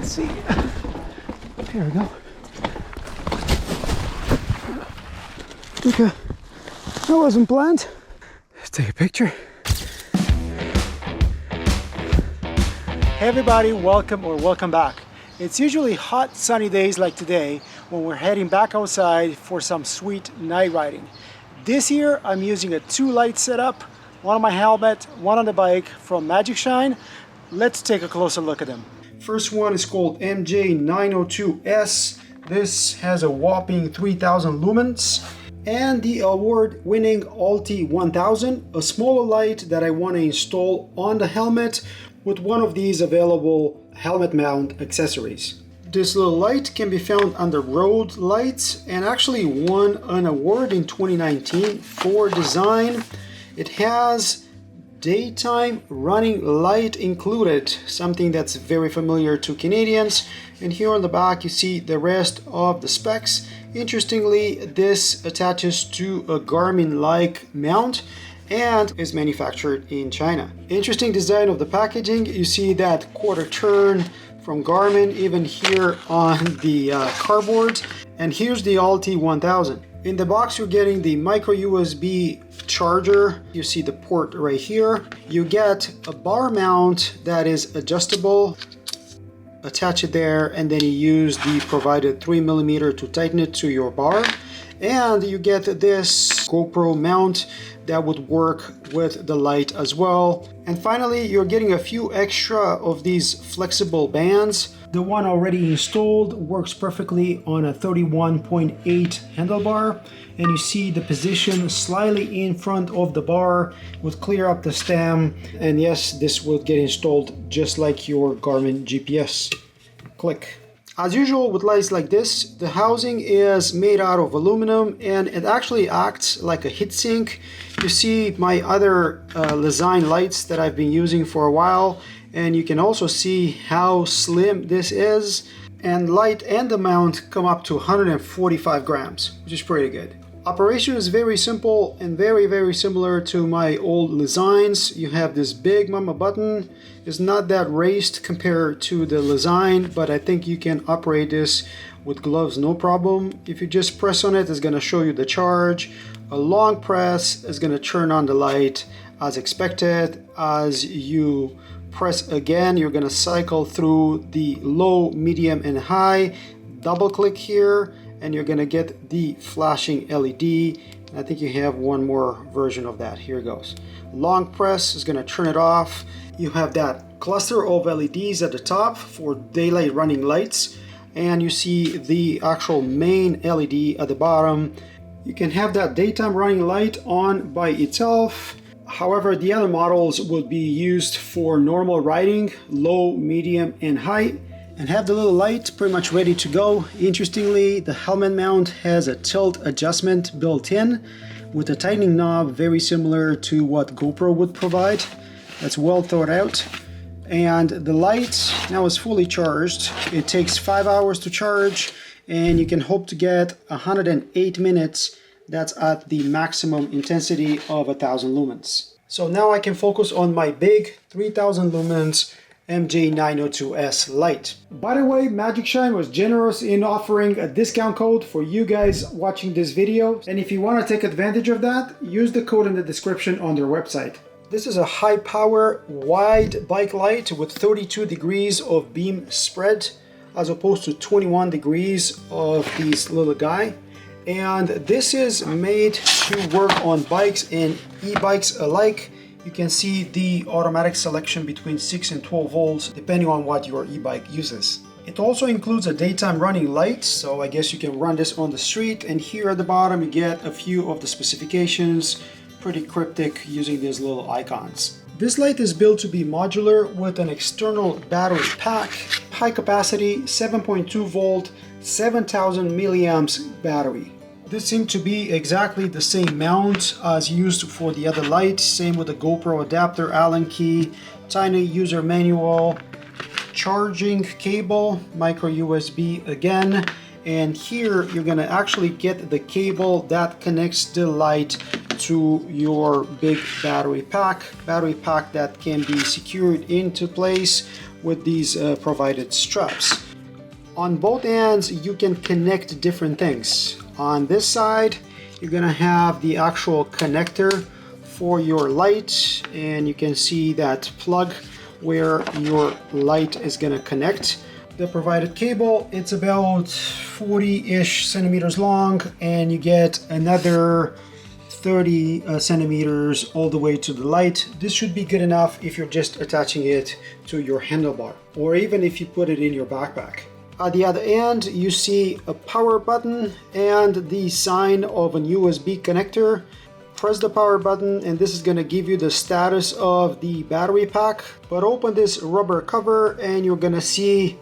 Let's see. Here we go. Okay, that wasn't planned. Let's take a picture. Hey everybody, welcome back. It's usually hot sunny days like today when we're heading back outside for some sweet night riding. This year I'm using a 2-light setup, one on my helmet, one on the bike from Magicshine. Let's take a closer look at them. First one is called MJ-902s. This has a whopping 3000 lumens. And the award-winning ALLTY1000, a smaller light that I want to install on the helmet with one of these available helmet mount accessories. This little light can be found under road lights and actually won an award in 2019 for design. It has daytime running light included, something that's very familiar to Canadians. And here on the back you see the rest of the specs. Interestingly, this attaches to a Garmin-like mount and is manufactured in China. Interesting design of the packaging. You see that quarter turn from Garmin even here on the cardboard. And here's the ALLTY1000. In the box you're getting the micro USB charger. You see the port right here. You get a bar mount that is adjustable. Attach it there, and then you use the provided 3mm to tighten it to your bar. And you get this GoPro mount that would work with the light as well. And finally, you're getting a few extra of these flexible bands. The one already installed works perfectly on a 31.8 handlebar, and you see the position slightly in front of the bar would clear up the stem. And yes, this will get installed just like your Garmin GPS. Click. As usual with lights like this, the housing is made out of aluminum and it actually acts like a heatsink. You see my other LEZYNE lights that I've been using for a while, and you can also see how slim this is. And light and the mount come up to 145 grams, which is pretty good. Operation is very simple and very similar to my old LEZYNEs. You have this big mama button. It's not that raised compared to the LEZYNE, but I think you can operate this with gloves no problem. If you just press on it, it's going to show you the charge. A long press is going to turn on the light as expected. As you press again, you're going to cycle through the low, medium, and high. Double click here and you're going to get the flashing LED. I think you have one more version of that. Here it goes. Long press is going to turn it off. You have that cluster of LEDs at the top for daylight running lights, and you see the actual main LED at the bottom. You can have that daytime running light on by itself. However, the other models would be used for normal riding, low, medium, and high, and have the little light pretty much ready to go. Interestingly, the helmet mount has a tilt adjustment built in with a tightening knob very similar to what GoPro would provide. That's well thought out. And the light now is fully charged. It takes 5 hours to charge, and you can hope to get 108 minutes. That's at the maximum intensity of 1000 lumens. So now I can focus on my big 3000 lumens MJ-902s light. By the way, Magicshine was generous in offering a discount code for you guys watching this video. And if you want to take advantage of that, use the code in the description on their website. This is a high power, wide bike light with 32 degrees of beam spread as opposed to 21 degrees of this little guy. And this is made to work on bikes and e-bikes alike. You can see the automatic selection between 6 and 12 volts depending on what your e-bike uses. It also includes a daytime running light, so I guess you can run this on the street. And here at the bottom you get a few of the specifications, pretty cryptic using these little icons. This light is built to be modular with an external battery pack, high capacity 7.2 volt, 7000 milliamps battery. This seemed to be exactly the same mount as used for the other light. Same with the GoPro adapter, Allen key, tiny user manual, charging cable, micro USB again. And here you're gonna actually get the cable that connects the light to your big battery pack that can be secured into place with these provided straps. On both ends you can connect different things. On this side you're gonna have the actual connector for your light, and you can see that plug where your light is gonna connect. The provided cable, it's about 40-ish centimeters long, and you get another 30 centimeters all the way to the light. This should be good enough if you're just attaching it to your handlebar, or even if you put it in your backpack. At the other end, you see a power button and the sign of an USB connector. Press the power button and this is going to give you the status of the battery pack. But open this rubber cover and you're going to see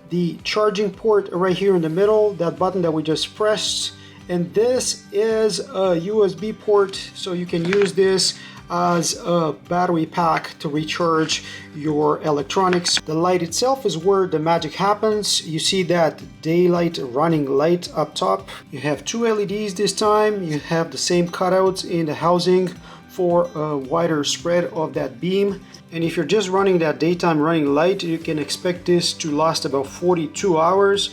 the charging port right here in the middle, that button that we just pressed. And this is a USB port, so you can use this as a battery pack to recharge your electronics. The light itself is where the magic happens. You see that daylight running light up top. You have two LEDs this time. You have the same cutouts in the housing for a wider spread of that beam. And if you're just running that daytime running light, you can expect this to last about 42 hours,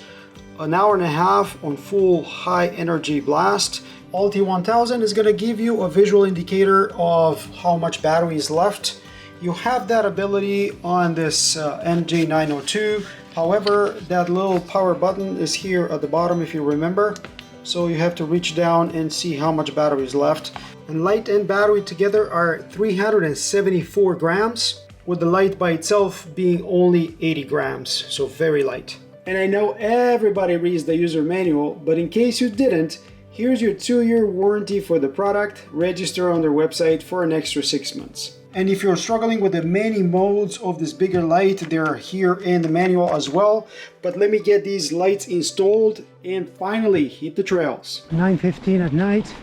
an hour and a half on full high energy blast. ALLTY1000 is going to give you a visual indicator of how much battery is left. You have that ability on this MJ-902. However, that little power button is here at the bottom if you remember. So you have to reach down and see how much battery is left. And light and battery together are 374 grams, with the light by itself being only 80 grams, so very light. And I know everybody reads the user manual, but in case you didn't, here's your 2-year warranty for the product. Register on their website for an extra 6 months. And if you're struggling with the many modes of this bigger light, they're here in the manual as well. But let me get these lights installed and finally hit the trails. 9:15 at night.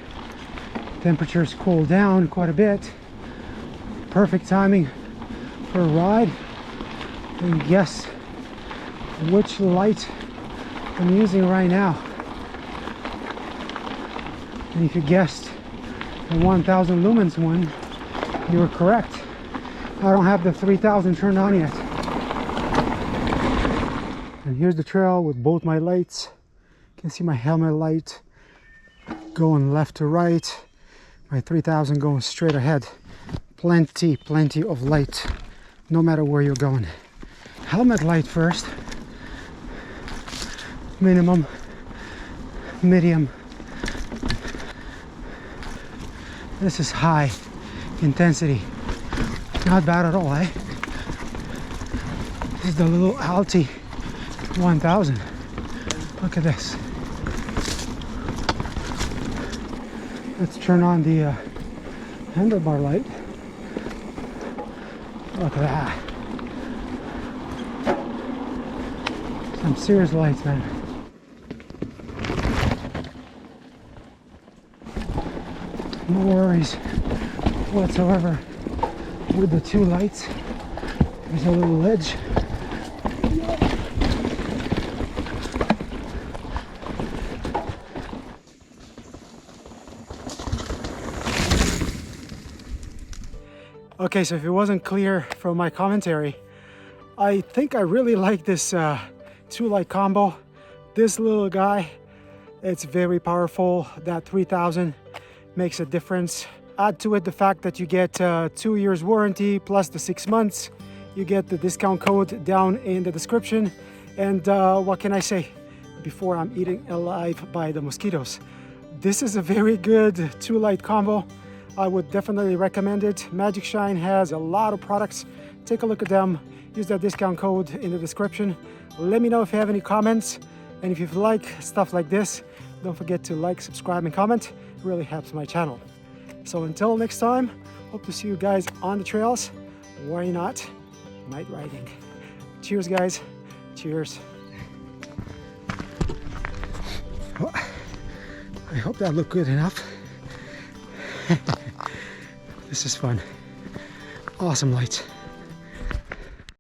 Temperatures cooled down quite a bit. Perfect timing for a ride. And guess which light I'm using right now. And if you guessed the 1000 lumens one, you were correct. I don't have the 3000 turned on yet. And here's the trail with both my lights. You can see my helmet light going left to right, my 3000 going straight ahead. Plenty of light, no matter where you're going. Helmet light first. Minimum, medium. This is high intensity. Not bad at all, eh? This is the little ALLTY1000. Look at this. Let's turn on the handlebar light. Look at that. Some serious lights, man. No worries whatsoever with the two lights. There's a little ledge. Okay, so if it wasn't clear from my commentary, I think I really like this two light combo. This little guy, it's very powerful. That 3000 makes a difference. Add to it the fact that you get 2 years warranty plus the 6 months. You get the discount code down in the description. And what can I say before I'm eaten alive by the mosquitoes? This is a very good two light combo. I would definitely recommend it. Magicshine has a lot of products. Take a look at them. Use that discount code in the description. Let me know if you have any comments. And if you like stuff like this, don't forget to like, subscribe, and comment. It really helps my channel. So until next time, hope to see you guys on the trails. Why not night riding? Cheers, guys. Cheers. Well, I hope that looked good enough. This is fun. Awesome lights.